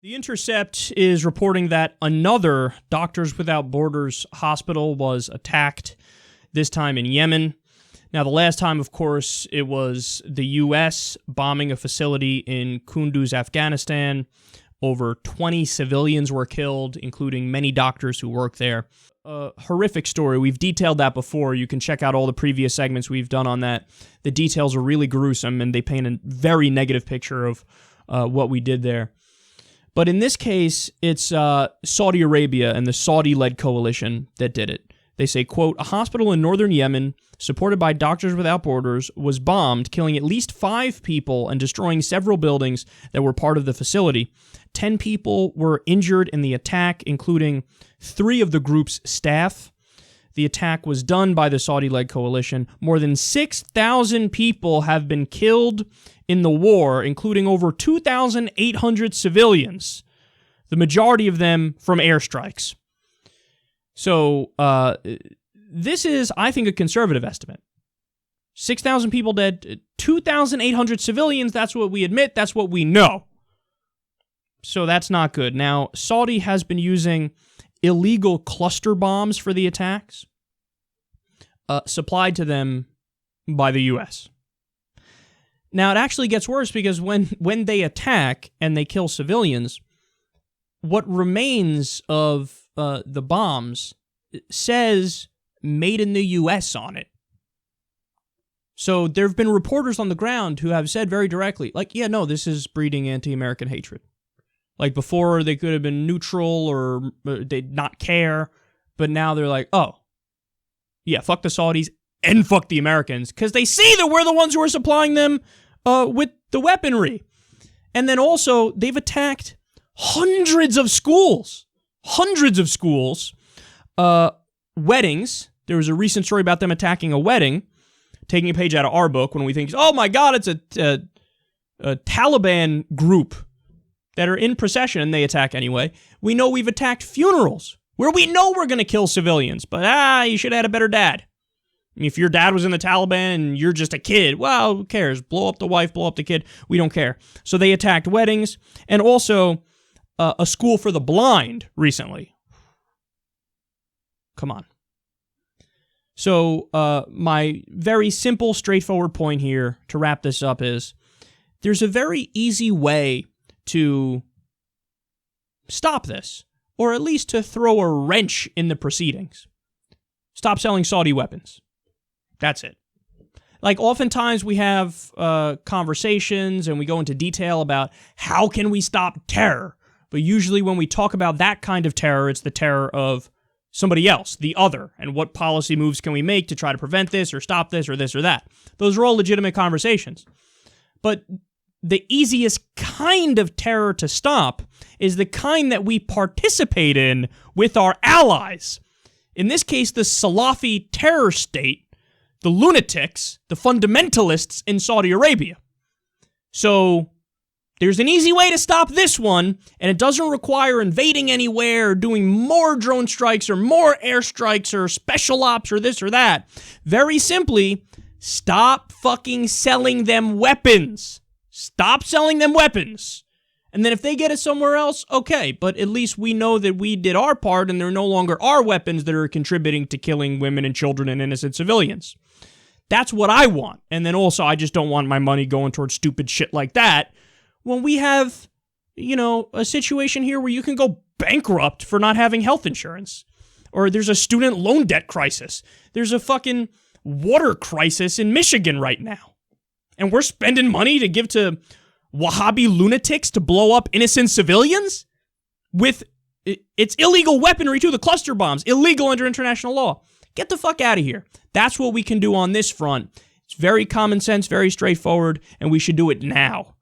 The Intercept is reporting that another Doctors Without Borders hospital was attacked, this time in Yemen. Now, the last time, of course, it was the U.S. bombing a facility in Kunduz, Afghanistan. Over 20 civilians were killed, including many doctors who work there. A horrific story. We've detailed that before. You can check out all the previous segments we've done on that. The details are really gruesome, and they paint a very negative picture of what we did there. But in this case, it's Saudi Arabia and the Saudi-led coalition that did it. They say, quote, a hospital in northern Yemen, supported by Doctors Without Borders, was bombed, killing at least 5 people and destroying several buildings that were part of the facility. 10 people were injured in the attack, including 3 of the group's staff. The attack was done by the Saudi-led coalition. More than 6,000 people have been killed in the war, including over 2,800 civilians, the majority of them from airstrikes. So, this is, I think, a conservative estimate. 6,000 people dead, 2,800 civilians, that's what we admit, that's what we know. So that's not good. Now, Saudi has been using illegal cluster bombs for the attacks, supplied to them by the U.S. Now, it actually gets worse because when they attack and they kill civilians, what remains of the bombs says made in the U.S. on it. So there have been reporters on the ground who have said very directly, like, yeah, no, this is breeding anti-American hatred. Like, before, they could have been neutral or they'd not care, but now they're like, oh, yeah, fuck the Saudis and fuck the Americans, because they see that we're the ones who are supplying them with the weaponry. And then also, they've attacked hundreds of schools, weddings. There was a recent story about them attacking a wedding, taking a page out of our book when we think, oh my God, it's a Taliban group that are in procession, and they attack anyway. We know we've attacked funerals where we know we're going to kill civilians, but you should have had a better dad. If your dad was in the Taliban and you're just a kid, well, who cares? Blow up the wife, blow up the kid. We don't care. So they attacked weddings and also a school for the blind recently. Come on. So my very simple, straightforward point here to wrap this up is there's a very easy way to stop this, or at least to throw a wrench in the proceedings. Stop selling Saudi weapons. That's it. Like, oftentimes we have conversations and we go into detail about how can we stop terror, but usually when we talk about that kind of terror, it's the terror of somebody else, the other, and what policy moves can we make to try to prevent this or stop this or that. Those are all legitimate conversations. But the easiest kind of terror to stop is the kind that we participate in with our allies. In this case, the Salafi terror state, the lunatics, the fundamentalists in Saudi Arabia. So there's an easy way to stop this one, and it doesn't require invading anywhere or doing more drone strikes or more airstrikes or special ops or this or that. Very simply, stop fucking selling them weapons. Stop selling them weapons. And then if they get it somewhere else, okay, but at least we know that we did our part and they're no longer our weapons that are contributing to killing women and children and innocent civilians. That's what I want. And then also, I just don't want my money going towards stupid shit like that when we have, a situation here where you can go bankrupt for not having health insurance. Or there's a student loan debt crisis. There's a fucking water crisis in Michigan right now. And we're spending money to give to Wahhabi lunatics to blow up innocent civilians? It's illegal weaponry too, the cluster bombs, illegal under international law. Get the fuck out of here. That's what we can do on this front. It's very common sense, very straightforward, and we should do it now.